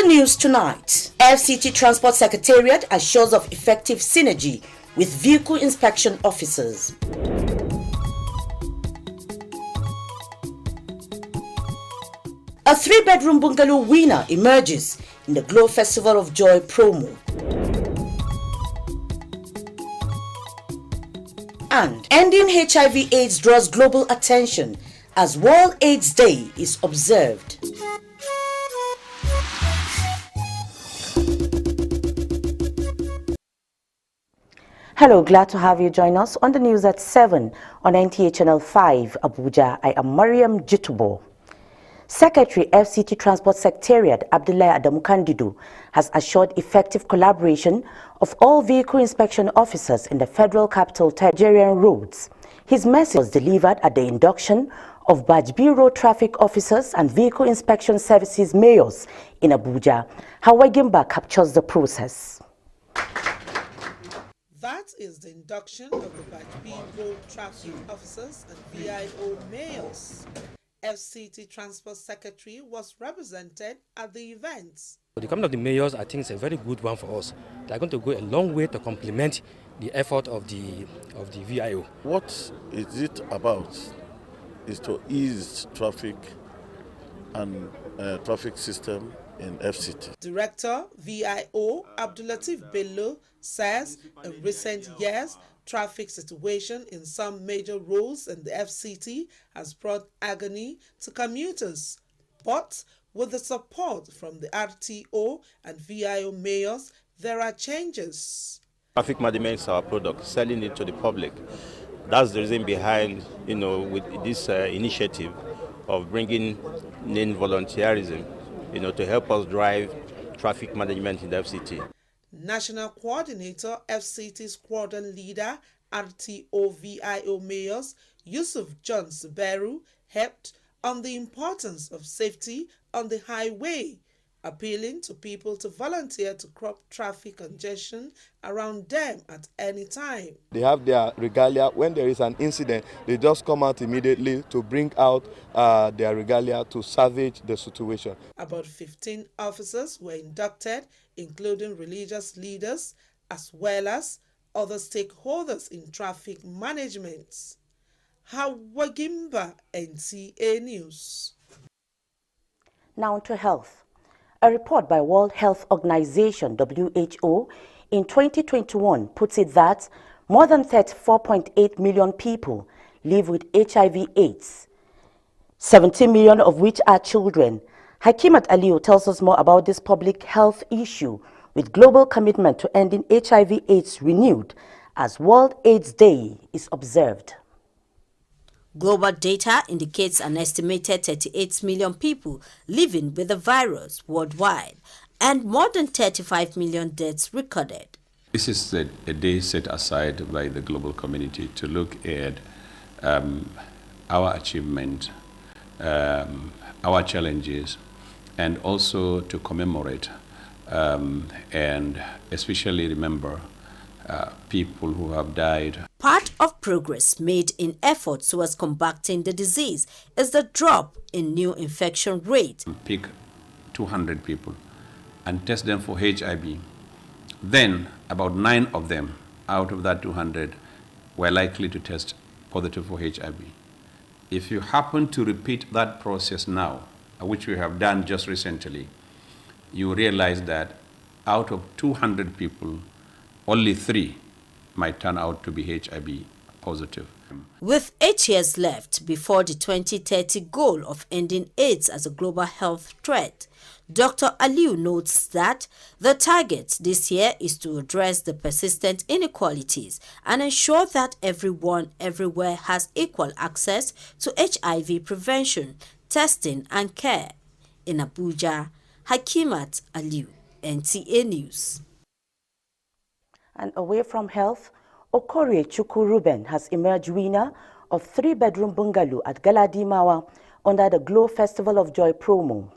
the news tonight, FCT Transport Secretariat assures of effective synergy with vehicle inspection officers. A 3-bedroom bungalow winner emerges in the Glow Festival of Joy promo. And ending HIV/AIDS draws global attention as World AIDS Day is observed. Hello, glad to have you join us on the news at 7 on NTA Channel 5, Abuja. I am Mariam Jitubo. Secretary FCT Transport Secretariat Abdullahi Adamu Kandidu has assured effective collaboration of all vehicle inspection officers in the Federal Capital Nigerian roads. His message was delivered at the induction of Badge Bureau Traffic Officers and Vehicle Inspection Services Mayors in Abuja. Hawa Gimba captures the process. That is the induction of the Badge Bureau Traffic Officers and VIO Mayors. FCT Transport Secretary was represented at the event. The coming of the mayors, I think, is a very good one for us. They are going to go a long way to complement the effort of the VIO. What is it about? Is to ease traffic and traffic system in FCT. Director VIO Abdulatif Bello says in recent years, traffic situation in some major roads in the FCT has brought agony to commuters. But with the support from the RTO and VIO mayors, there are changes. Traffic management is our product, selling it to the public. That's the reason behind, with this initiative of bringing in volunteerism, to help us drive traffic management in the FCT. National Coordinator, FCT Squadron Leader, RTO VIO Mayors, Yusuf John Suberu, helped on the importance of safety on the highway, appealing to people to volunteer to curb traffic congestion around them at any time. They have their regalia. When there is an incident, they just come out immediately to bring out their regalia to salvage the situation. About 15 officers were inducted, including religious leaders, as well as other stakeholders in traffic management. Hawagimba, NTA News. Now to health. A report by World Health Organization, WHO, in 2021 puts it that more than 34.8 million people live with HIV/AIDS, 17 million of which are children. Hakimat Aliyu tells us more about this public health issue, with global commitment to ending HIV/AIDS renewed as World AIDS Day is observed. Global data indicates an estimated 38 million people living with the virus worldwide and more than 35 million deaths recorded. This is a day set aside by the global community to look at our achievement, our challenges, and also to commemorate and especially remember people who have died. Part of progress made in efforts towards combating the disease is the drop in new infection rate. Pick 200 people and test them for HIV. Then about 9 of them out of that 200 were likely to test positive for HIV. If you happen to repeat that process now, which we have done just recently, you realize that out of 200 people, only 3 might turn out to be HIV positive. With 8 years left before the 2030 goal of ending AIDS as a global health threat, Dr. Aliyu notes that the target this year is to address the persistent inequalities and ensure that everyone everywhere has equal access to HIV prevention, testing and care. In Abuja, Hakimat Aliyu, NTA News. And away from health, Okorie Chukwu Ruben has emerged winner of 3-bedroom bungalow at Galadimawa under the Glow Festival of Joy promo.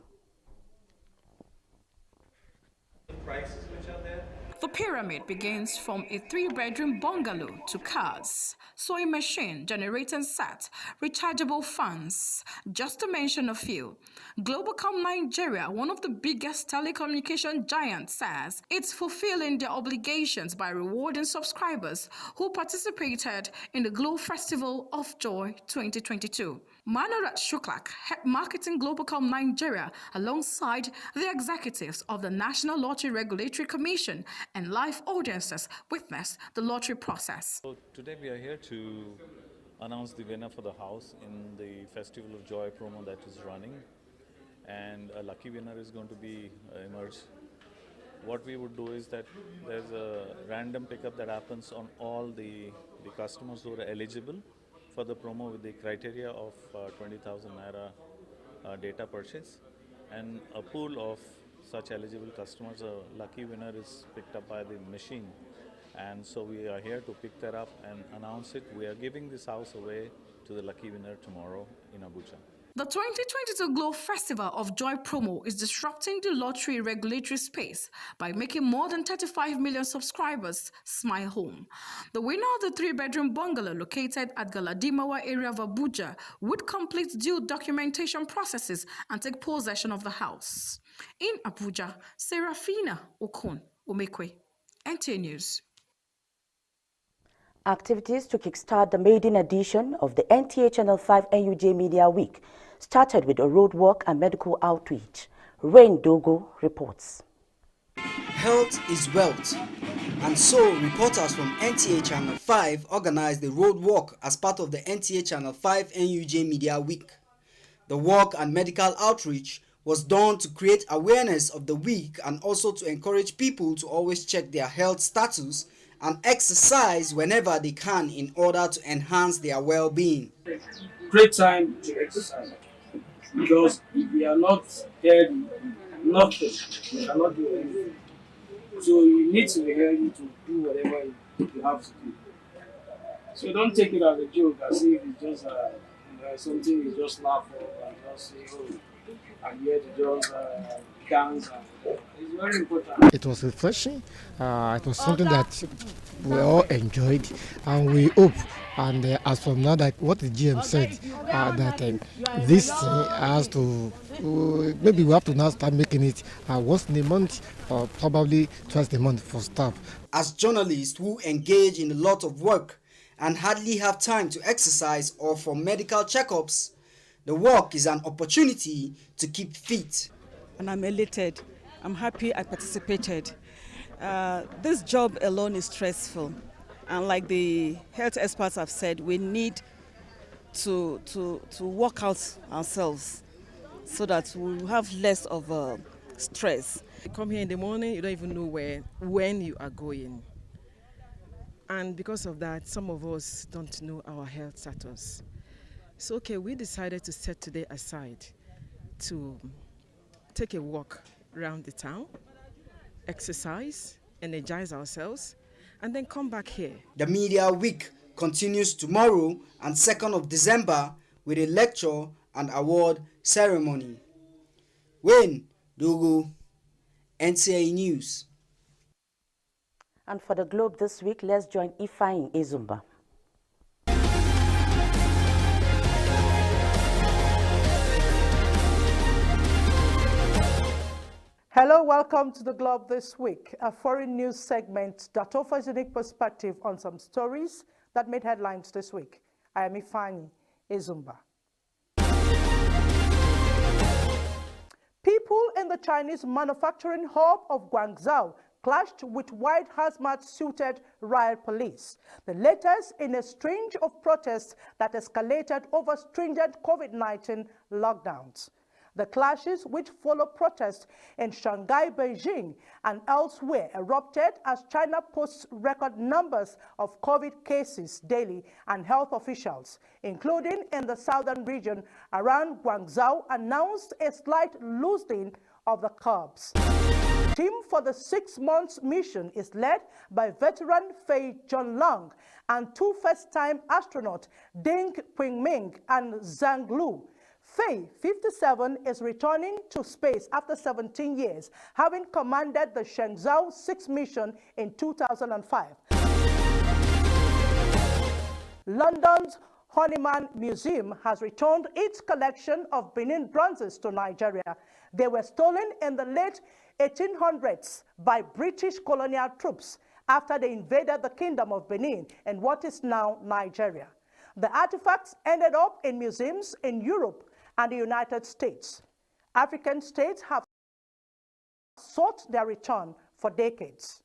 The pyramid begins from a 3-bedroom bungalow to cars, sewing machine, generating set, rechargeable fans, just to mention a few. Globalcom Nigeria, one of the biggest telecommunication giants, says it's fulfilling their obligations by rewarding subscribers who participated in the Glow Festival of Joy 2022. Manorat Shuklak, head marketing Globalcom Nigeria, alongside the executives of the National Lottery Regulatory Commission and live audiences, witnessed the lottery process. So today we are here to announce the winner for the house in the Festival of Joy promo that is running, and a lucky winner is going to be emerged. What we would do is that there's a random pickup that happens on all the customers who are eligible for the promo with the criteria of 20,000 Naira data purchase, and a pool of such eligible customers, a lucky winner is picked up by the machine, and so we are here to pick that up and announce it. We are giving this house away to the lucky winner tomorrow in Abuja. The 2022 Glow Festival of Joy promo is disrupting the lottery regulatory space by making more than 35 million subscribers smile home. The winner of the 3-bedroom bungalow located at Galadimawa area of Abuja would complete due documentation processes and take possession of the house. In Abuja, Serafina Okon Omekwe, NTA News. Activities to kickstart the maiden edition of the NTA Channel 5 NUJ Media Week started with a roadwalk and medical outreach. Rain Dogo reports. Health is wealth, and so reporters from NTA Channel 5 organized the road walk as part of the NTA Channel 5 NUJ Media Week. The walk and medical outreach was done to create awareness of the week and also to encourage people to always check their health status and exercise whenever they can in order to enhance their well-being. Great time to exercise, because if we are not healthy, nothing, we cannot do anything. So you need to be healthy to do whatever you have to do. So don't take it as a joke, as if it's just something you just laugh at and just say, oh, I'm here to just dance. It's very important. It was refreshing. It was something that we all enjoyed, and we hope. And as from now, like what the GM said, that this has to, maybe we have to now start making it once in a month or probably twice a month for staff. As journalists who engage in a lot of work and hardly have time to exercise or for medical checkups, the walk is an opportunity to keep fit. And I'm elated. I'm happy I participated. This job alone is stressful. And like the health experts have said, we need to work out ourselves so that we have less of stress. You come here in the morning, you don't even know when you are going. And because of that, some of us don't know our health status. So, okay, we decided to set today aside to take a walk around the town, exercise, energize ourselves, and then come back here. The Media Week continues tomorrow and 2nd of December with a lecture and award ceremony. Wayne Dogo, NTA News. And for the Globe this week, let's join Ifeanyi Ezumba. Hello, welcome to the Globe this week, a foreign news segment that offers unique perspective on some stories that made headlines this week. I am Ifeanyi Ezumba. People in the Chinese manufacturing hub of Guangzhou clashed with white hazmat-suited riot police, the latest in a string of protests that escalated over stringent COVID-19 lockdowns. The clashes, which follow protests in Shanghai, Beijing, and elsewhere, erupted as China posts record numbers of COVID cases daily, and health officials, including in the southern region around Guangzhou, announced a slight loosening of the curbs. The team for the 6 months mission is led by veteran Fei Junlong and 2 first-time astronauts Ding Qingming and Zhang Lu. Faye, 57, is returning to space after 17 years, having commanded the Shenzhou 6 mission in 2005. London's Honeyman Museum has returned its collection of Benin bronzes to Nigeria. They were stolen in the late 1800s by British colonial troops after they invaded the Kingdom of Benin in what is now Nigeria. The artifacts ended up in museums in Europe and the United States. African states have sought their return for decades.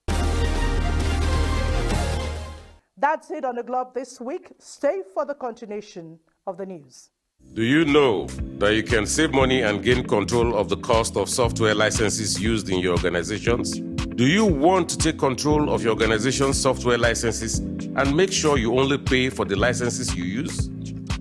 That's it on the Globe this week. Stay for the continuation of the news. Do you know that you can save money and gain control of the cost of software licenses used in your organizations? Do you want to take control of your organization's software licenses and make sure you only pay for the licenses you use?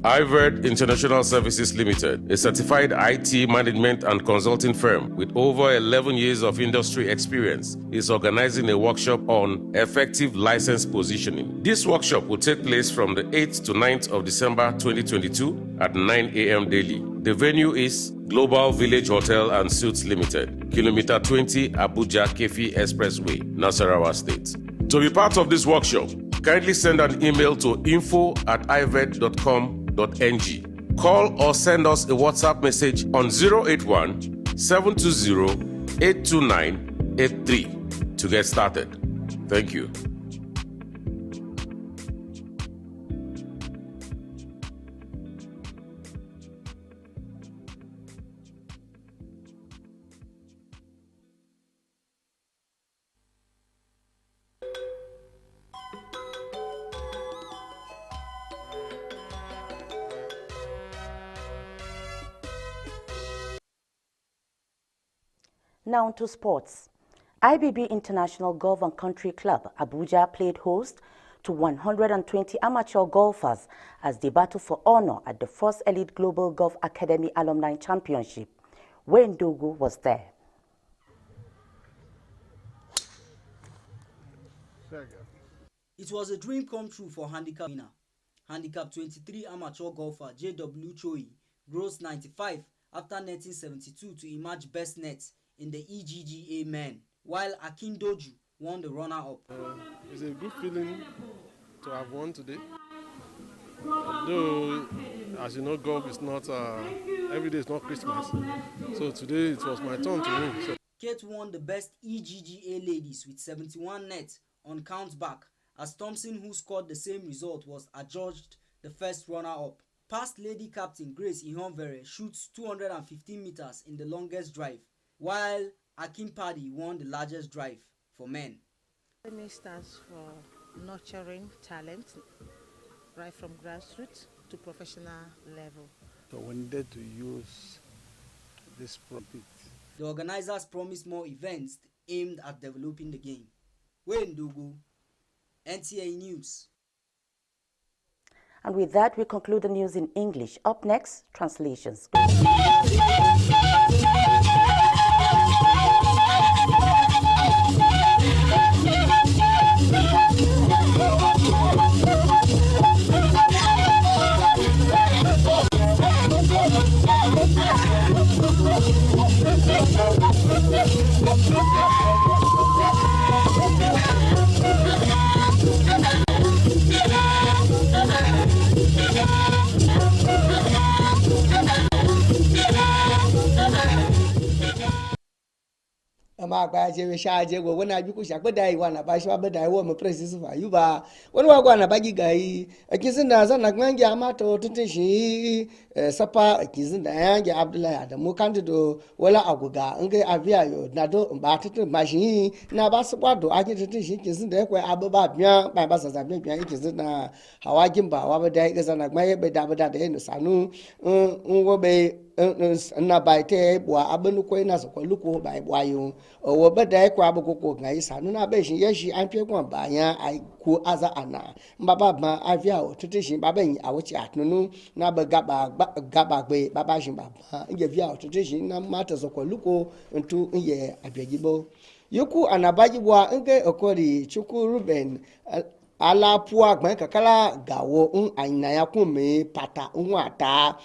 IVERD International Services Limited, a certified IT management and consulting firm with over 11 years of industry experience, is organizing a workshop on effective license positioning. This workshop will take place from the 8th to 9th of December 2022 at 9 a.m. daily. The venue is Global Village Hotel and Suites Limited, Kilometer 20 Abuja Kefi Expressway, Nasarawa State. To be part of this workshop, kindly send an email to info@ived.com.ng. Call or send us a WhatsApp message on 081 720 829 83 to get started. Thank you. Now to sports. IBB International Golf and Country Club, Abuja, played host to 120 amateur golfers as they battle for honor at the first Elite Global Golf Academy Alumni Championship. Wayne Dogu was there. It was a dream come true for handicap winner. Handicap 23 amateur golfer J.W. Choi grossed 95 after netting 72 to emerge best net in the EGGA men, while Akin Doju won the runner-up. It's a good feeling to have won today. Though, as you know, golf is not, every day is not Christmas. So today it was my turn to win. So. Kate won the best EGGA ladies with 71 nets on count back, as Thompson, who scored the same result, was adjudged the first runner-up. Past lady captain Grace Ihonvere shoots 215 meters in the longest drive, while Akin Paddy won the largest drive for men. Academy stands for nurturing talent right from grassroots to professional level. So we needed to use this profit. The organizers promised more events aimed at developing the game. Wayne Dogu, NTA News. And with that, we conclude the news in English. Up next, translations. ma ba je we sha je go wona bi ku sha ko dai wana ba shi ba dai wo mu precis fa yuba woni wa gwana ba gi gai akizin da zan na gwangi amato tutin shi sapa akizin da yangi abdullahi da mu kandido wala aguga ngai avia yo na do ba tutin mashi na ba su kwado ake tutin shi kizin da kwai ababa biya ba sa zabe biya akizin na hawagin ba wa ba dai ga zan na gwaye ba da yin sanu wo be na baite bwa abenu ko ina so ko luko ba bwa yo wo beda ko aboko ngai sanu na be shin yeshi an pe kon ba yan ai ko aza ana mbaba ma avia o tete shin baba yin awochi atunu na ba gaba gbe baba shin baba nge via o tete shin na mata so ko luko ntu nye abiagibo yoku anabaji bwa nge okori chuku ruben ala pua gban kakala gawo ainaya kume pata unwata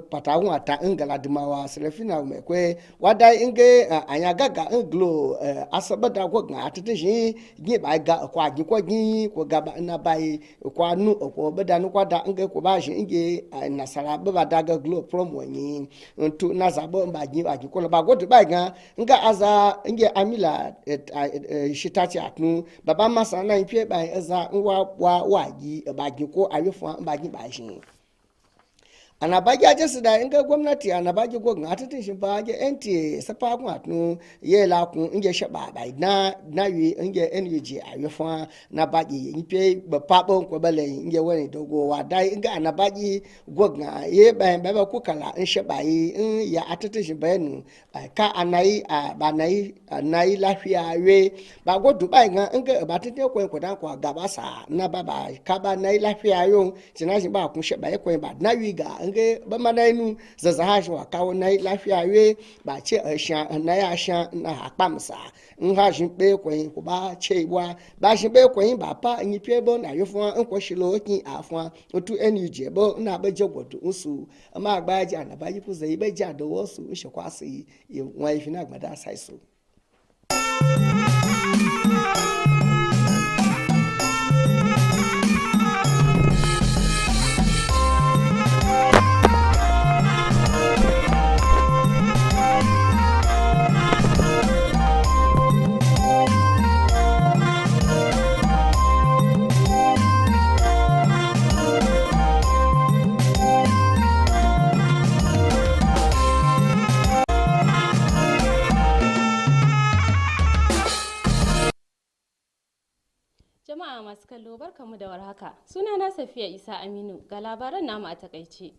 pata unwata ngala dimawa selefina mekwe wada inge anya gaga nglo asabada ko ga atete gi ba ga kwa gi ko ga ba na bai kwa nu ko beda nu kwa da nge ko ba shi nge nasara ba da ga glo promo ni ntu na zabo ba gi ko ba go ba ga nga aza nge amila shitati atnu baba masa na ipie ba eza wa gi ba gi ko ayefo ba gi ba shi anabaji aje da inga gwamnati anabaji go ngata tin shin ba ge enti sapa ku atnu ye la ku inge shaba ba na wi inge NUG ayefo na baji yipe ba pabo ko bale inge wani dogo wa dai inga anabaji go nga ye ba ku kala in shaba yi in ya atata shin ba nu ka anai ba nai lafiya we ba go dubai nga inga ba tete ko dan ko gaba sa na baba ka ba nai lafiya yo tinashin ba ku shaba ye ko ba na wi ga nge ba manainu zazahashi wa kawo na lafiya we ba ce sha na ya sha na hakpamsa nha shin pe kwen ko ba che wa ba shin pe kwen ba pa nyi pe bo na yofo nko shilo kin afo otu NUG bo na ba je godu nsu ma agba ji na ba yi puze ibe ji adowo su nshkwasi ye nwa ifi na agbada sai so. Jama'a masu kallo barkamu da warhaka. Sunana Safiya Isa Aminu ga labaran namu a takaice.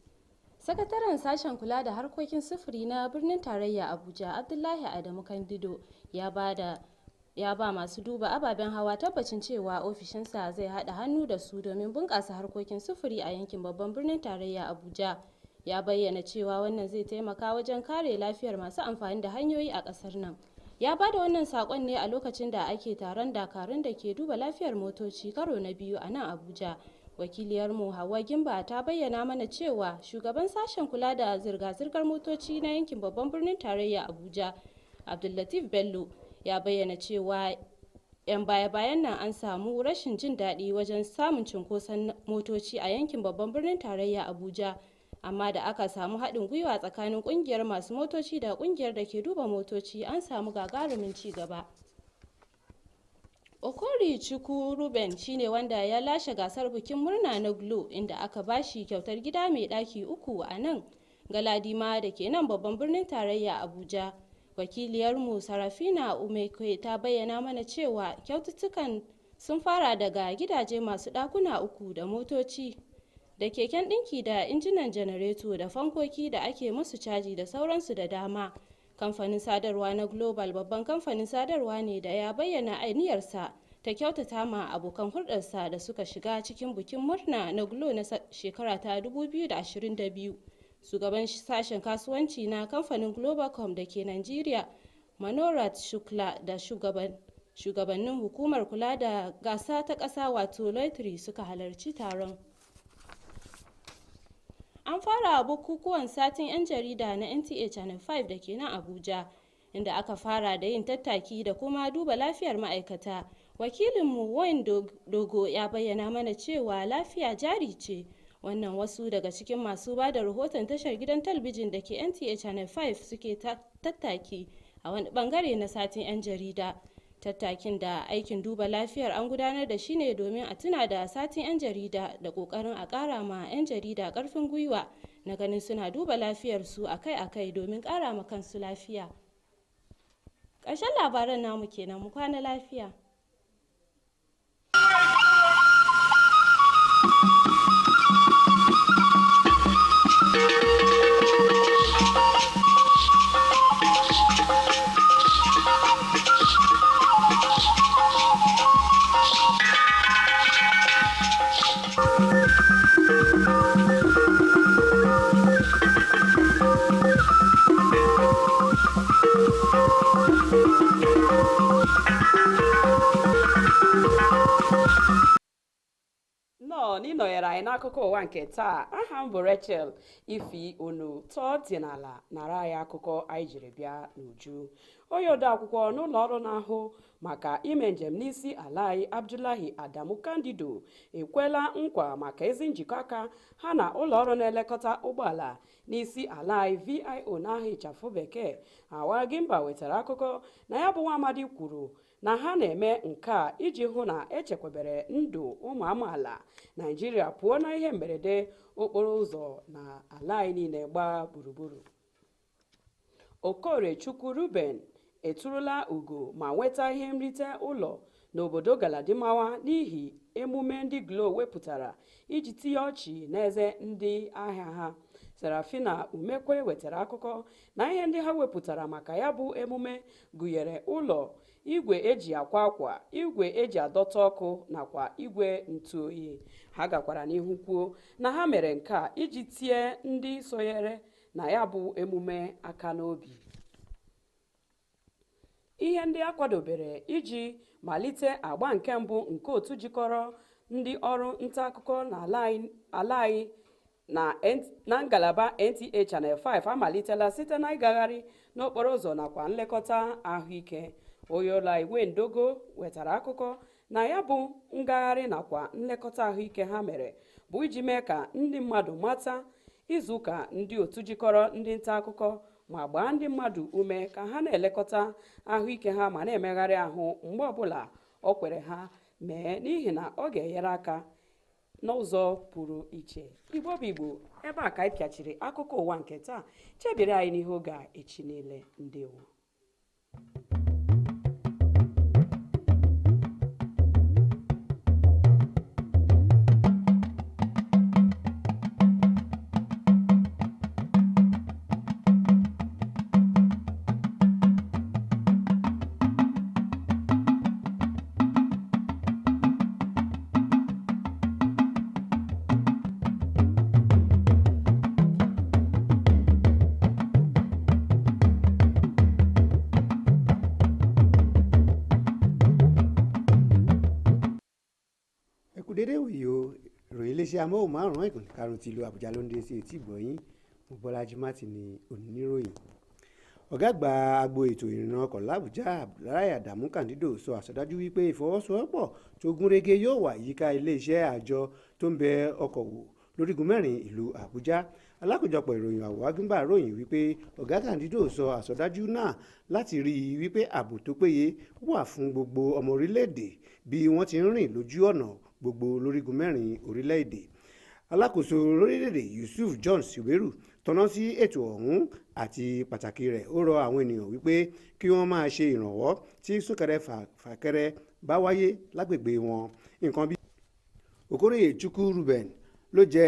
Sakataren sashen kula da harkokin sufuri na birnin tarayya Abuja Abdullahi Adamu Kandido ya ba masu duba ababen hawa tabbacin cewa ofishinsa zai haɗa hannu da su domin bunƙasa harkokin sufuri a yankin babban birnin tarayya Abuja. Ya bayyana cewa wannan zai taimaka wajen kare lafiyar masu amfani da hanyoyi a ƙasar nan. Ya ba da wannan saƙon ne a lokacin da ake taron dakarun da ke duba lafiyar motoci karo na biyu a nan Abuja. Wakiliyarmu Hauwa Gimba ta bayyana mana cewa shugaban sashen kula da zirga-zirgar motoci na yankin babban birnin tarayya Abuja, Abdullatif Bello, ya bayyana cewa 'yan baya-bayan nan an samu rashin jin daɗi wajen samun cunkoson motoci a yankin babban birnin tarayya Abuja. Amma da aka samu haɗin gwiwa tsakanin ƙungiyar masu motoci da ƙungiyar da ke duba motoci an samu gagarumin ci gaba. Okori Chukwu Ruben shine wanda ya lashe gasar bikin murna na Glo inda aka bashi kyautar gida mai ɗaki 3 a nan Galadima da ke nan babban birnin tarayya Abuja. Wakiliyarmu Sarafina Umekwe ta bayyana mana cewa kyaututtukan sun fara daga gidaje masu ɗakuna 3 da motoci da keken ɗinki da injinan janareto da fankoki da ake musu caji da sauransu da dama. Kamfanin sadarwa na Global babban kamfanin sadarwa ne da ya bayyana aniyarsa ta kyautata ma abokan hulɗarsa da suka shiga cikin bikin murna na Glo na shekara ta 2022. Shugaban sashen kasuwanci na kamfanin Globalcom da ke Najeriya, Manorat Shukla da shugabannin hukumar kula da gasa ta ƙasa wato Lottery suka halarci taron. An fara bukukuwan satin 'yan jarida na NTA Channel 5 da ke nan Abuja, inda aka fara da yin tattaki da kuma duba lafiyar ma'aikata. Wakilinmu Wayne Dogo ya bayyana mana cewa lafiya jari ce. Wannan wasu daga cikin masu ba da rahoton tashar gidan talabijin da ke NTA Channel 5 suke tattaki a wani bangare na satin 'yan jarida. Tattakin da aikin duba lafiyar an gudanar da shi ne domin a tuna da satin 'yan jarida da kokarin a kara ma 'yan jarida karfin gwiwa na ganin suna duba lafiyarsu akai-akai domin kara ma kansu lafiya. Ƙarshen labaran namu kenan, mu kwana lafiya. n'ịnọnyere anyị n'akụkọ ụwa nke taa. Aha m bụ Rachel Ifi Onu tọọ dị n'ala nara anyị akụkọ anyị jiri bịa n'uju. Onye odeakwụkwọ n'ụlọ ọrụ na-ahụ maka ime njem n'isi ala anyị Abdullahi Adamu Kandido ekwela nkwa maka ezi njikọ aka ha na ụlọ ọrụ na-elekọta ụgbọala n'isi ala anyị VIO n'aha ịchafụ bekee. Awagimba wetara akụkọ na ya bụ nwa amadi kwuru na ha na-eme nke a iji hụ na echekwabere ndụ ụmụ amaala Naịjirịa pụọ na ihe mberede okporo ụzọ na ala anyị niile gbaa gburugburu. Okore Chukwu Ruben eturula ugo ma nweta ihe nrite ụlọ n'obodo Galadimawa n'ihi emume ndị Glo wepụtara iji tinye ọchị n'eze ndị ahịa ha. Serafina Umekwe wetara akụkọ na ihe ndị ha wepụtara maka ya bụ emume gụnyere ụlọ, igwe eji akwa akwa, igwe eji adọta ọkụ nakwa igwe ntụoyi. Ha gakwara n'ihu kwuo na ha mere nke a iji tie ndị sonyere na ya bụ emume aka n'obi. Ihe ndị akwadobere iji malite agba nke mbụ nke otu jikọrọ ndị ọrụ nta akụkọ n'ala anyị na ngalaba NTA Channel 5 amalitela site na ịgagharị n'okporo ụzọ nakwa nlekọta ahụike. Oyola Igwe Ndogo wetara akụkọ na ya bụ ngagharị nakwa nlekọta ahụike ha mere bụ iji mee ka ndị mmadụ mata izuụka ndị otu jikọrọ ndị nta akụkọ ma gbaa ndị mmadụ ume ka ha na-elekọta ahụike ha ma na-emegharị ahụ mgbe ọbụla o kwere ha mee n'ihi na ọ ga-enyere aka n'ụzọ pụrụ iche. Igbo bụ Igbo, ebe a ka anyị pịachiri akụkọ ụwa nke taa. Chebiri anyị n'ihe oge a echi niile. Ndewo. dédé wòye o ìròyìn iléeṣẹ́ amóhùnmáwòrán ìkànnì karùn-ún ti ìlú Àbújá ló ń dé sí etí ìgbọ̀nyín. Mo Bọ́lájí Martin ní oníròyìn. Ọ̀gá àgbà agbo ètò ìrìnnà ọkọ̀ l'Àbújá Abdullahi Adamu Kandido sọ àsọdájú wípé ìfọwọ́sowọ́pọ̀ tó gúnrégé yóò wà yíká iléeṣẹ́ àjọ tó ń bẹ ọkọ̀ wò lórígun mẹ́rin ìlú Àbújá. Alákòjọpọ̀ ìròyìn Awagimba ròyìn wípé ọ̀gá Kandido sọ àsọdájú náà láti rí i wípé ààbò tó péye wà fún gbogbo ọmọ orílẹ̀-èdè bí wọ́n ti ń rìn lójú ọ̀nà gbogbo lórígun mẹ́rin orílẹ̀-èdè. Alákòóso lórílẹ̀-èdè Yusuf John Siweru tọ́ná sí ètò ọ̀hún àti pàtàkì rẹ̀. Ó rọ àwọn ènìyàn wípé kí wọ́n máa ṣe ìrànwọ́ tí súnkẹrẹ fàkẹrẹ bá wáyé lágbègbè wọn. Nǹkan bí Okore Chukwu Ruben ló jẹ́